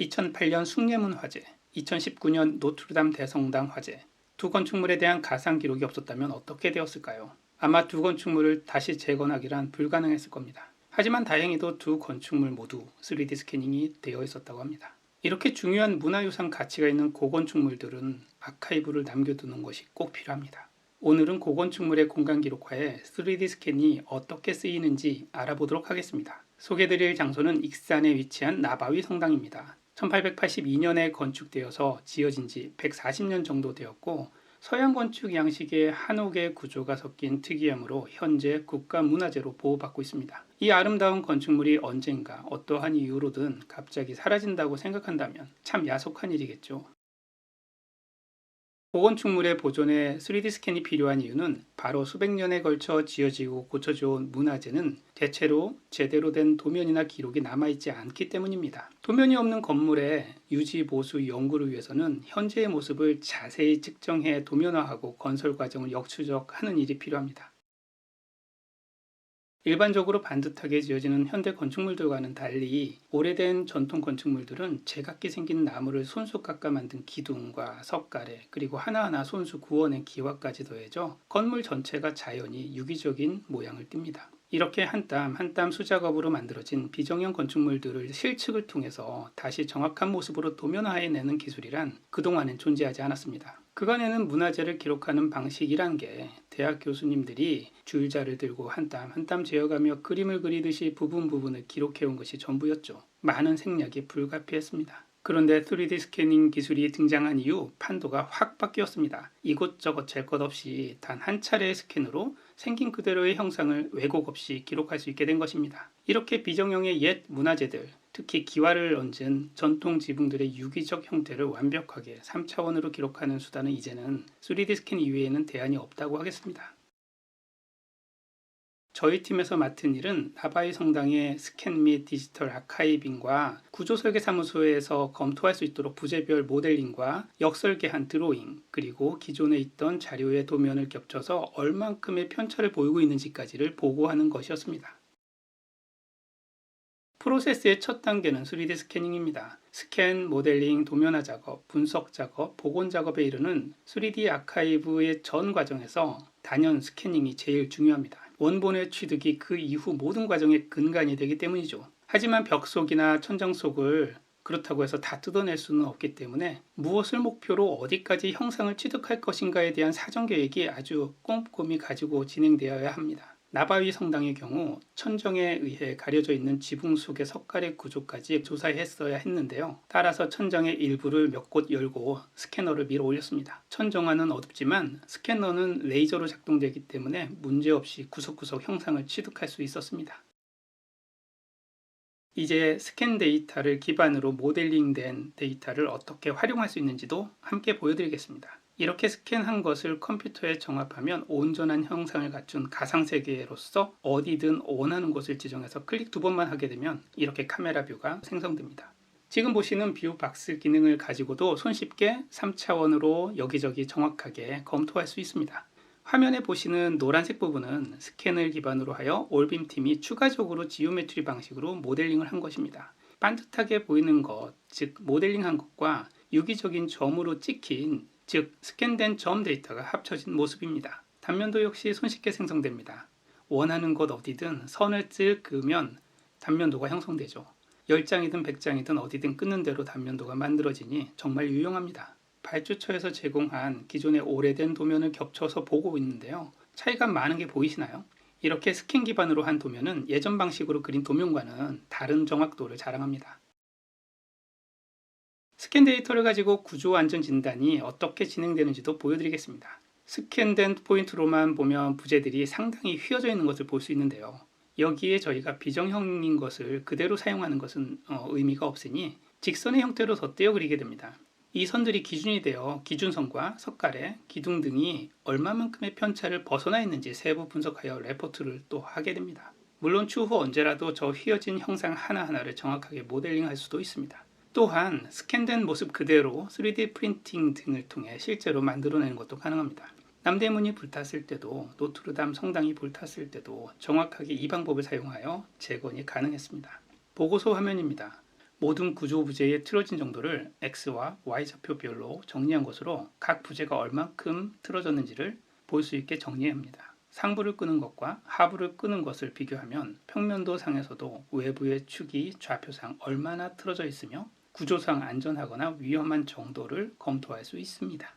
2008년 숭례문 화재, 2019년 노트르담 대성당 화재. 두 건축물에 대한 가상 기록이 없었다면 어떻게 되었을까요? 아마 두 건축물을 다시 재건하기란 불가능했을 겁니다. 하지만 다행히도 두 건축물 모두 3D 스캐닝이 되어 있었다고 합니다. 이렇게 중요한 문화유산 가치가 있는 고건축물들은 아카이브를 남겨두는 것이 꼭 필요합니다. 오늘은 고건축물의 공간 기록화에 3D 스캔이 어떻게 쓰이는지 알아보도록 하겠습니다. 소개드릴 장소는 익산에 위치한 나바위 성당입니다. 1882년에 건축되어서 지어진 지 140년 정도 되었고 서양 건축 양식의 한옥의 구조가 섞인 특이함으로 현재 국가문화재로 보호받고 있습니다. 이 아름다운 건축물이 언젠가 어떠한 이유로든 갑자기 사라진다고 생각한다면 참 야속한 일이겠죠. 고건축물의 보존에 3D 스캔이 필요한 이유는 바로 수백 년에 걸쳐 지어지고 고쳐져 온 문화재는 대체로 제대로 된 도면이나 기록이 남아있지 않기 때문입니다. 도면이 없는 건물의 유지, 보수, 연구를 위해서는 현재의 모습을 자세히 측정해 도면화하고 건설 과정을 역추적하는 일이 필요합니다. 일반적으로 반듯하게 지어지는 현대 건축물들과는 달리 오래된 전통 건축물들은 제각기 생긴 나무를 손수 깎아 만든 기둥과 석가래 그리고 하나하나 손수 구워낸 기와까지 더해져 건물 전체가 자연히 유기적인 모양을 띱니다. 이렇게 한 땀 한 땀 수작업으로 만들어진 비정형 건축물들을 실측을 통해서 다시 정확한 모습으로 도면화해내는 기술이란 그동안엔 존재하지 않았습니다. 그간에는 문화재를 기록하는 방식이란 게 대학 교수님들이 줄자를 들고 한 땀 한 땀 재어가며 그림을 그리듯이 부분 부분을 기록해온 것이 전부였죠. 많은 생략이 불가피했습니다. 그런데 3D 스캐닝 기술이 등장한 이후 판도가 확 바뀌었습니다. 이곳저곳 잴 것 없이 단 한 차례의 스캔으로 생긴 그대로의 형상을 왜곡 없이 기록할 수 있게 된 것입니다. 이렇게 비정형의 옛 문화재들, 특히 기와를 얹은 전통 지붕들의 유기적 형태를 완벽하게 3차원으로 기록하는 수단은 이제는 3D 스캔 이외에는 대안이 없다고 하겠습니다. 저희 팀에서 맡은 일은 나바위 성당의 스캔 및 디지털 아카이빙과 구조설계사무소에서 검토할 수 있도록 부재별 모델링과 역설계한 드로잉, 그리고 기존에 있던 자료의 도면을 겹쳐서 얼만큼의 편차를 보이고 있는지까지를 보고하는 것이었습니다. 프로세스의 첫 단계는 3D 스캐닝입니다. 스캔, 모델링, 도면화 작업, 분석 작업, 복원 작업에 이르는 3D 아카이브의 전 과정에서 단연 스캐닝이 제일 중요합니다. 원본의 취득이 그 이후 모든 과정의 근간이 되기 때문이죠. 하지만 벽 속이나 천장 속을 그렇다고 해서 다 뜯어낼 수는 없기 때문에 무엇을 목표로 어디까지 형상을 취득할 것인가에 대한 사전 계획이 아주 꼼꼼히 가지고 진행되어야 합니다. 나바위 성당의 경우 천정에 의해 가려져 있는 지붕 속의 석가래 구조까지 조사했어야 했는데요. 따라서 천정의 일부를 몇 곳 열고 스캐너를 밀어 올렸습니다. 천정화는 어둡지만 스캐너는 레이저로 작동되기 때문에 문제없이 구석구석 형상을 취득할 수 있었습니다. 이제 스캔 데이터를 기반으로 모델링된 데이터를 어떻게 활용할 수 있는지도 함께 보여드리겠습니다. 이렇게 스캔한 것을 컴퓨터에 정합하면 온전한 형상을 갖춘 가상세계로서 어디든 원하는 곳을 지정해서 클릭 2번만 하게 되면 이렇게 카메라 뷰가 생성됩니다. 지금 보시는 뷰 박스 기능을 가지고도 손쉽게 3차원으로 여기저기 정확하게 검토할 수 있습니다. 화면에 보시는 노란색 부분은 스캔을 기반으로 하여 올빔 팀이 추가적으로 지오메트리 방식으로 모델링을 한 것입니다. 반듯하게 보이는 것, 즉 모델링한 것과 유기적인 점으로 찍힌, 즉 스캔된 점 데이터가 합쳐진 모습입니다. 단면도 역시 손쉽게 생성됩니다. 원하는 곳 어디든 선을 쓱 그으면 단면도가 형성되죠. 10장이든 100장이든 어디든 끊는 대로 단면도가 만들어지니 정말 유용합니다. 발주처에서 제공한 기존의 오래된 도면을 겹쳐서 보고 있는데요. 차이가 많은 게 보이시나요? 이렇게 스캔 기반으로 한 도면은 예전 방식으로 그린 도면과는 다른 정확도를 자랑합니다. 스캔 데이터를 가지고 구조 안전 진단이 어떻게 진행되는지도 보여드리겠습니다. 스캔된 포인트로만 보면 부재들이 상당히 휘어져 있는 것을 볼 수 있는데요. 여기에 저희가 비정형인 것을 그대로 사용하는 것은 의미가 없으니 직선의 형태로 덧대어 그리게 됩니다. 이 선들이 기준이 되어 기준선과 석가래, 기둥 등이 얼마만큼의 편차를 벗어나 있는지 세부 분석하여 레포트를 또 하게 됩니다. 물론 추후 언제라도 저 휘어진 형상 하나하나를 정확하게 모델링할 수도 있습니다. 또한 스캔된 모습 그대로 3D 프린팅 등을 통해 실제로 만들어내는 것도 가능합니다. 남대문이 불탔을 때도 노트르담 성당이 불탔을 때도 정확하게 이 방법을 사용하여 재건이 가능했습니다. 보고서 화면입니다. 모든 구조 부재의 틀어진 정도를 X와 Y좌표별로 정리한 것으로 각 부재가 얼만큼 틀어졌는지를 볼 수 있게 정리합니다. 상부를 끄는 것과 하부를 끄는 것을 비교하면 평면도 상에서도 외부의 축이 좌표상 얼마나 틀어져 있으며 구조상 안전하거나 위험한 정도를 검토할 수 있습니다.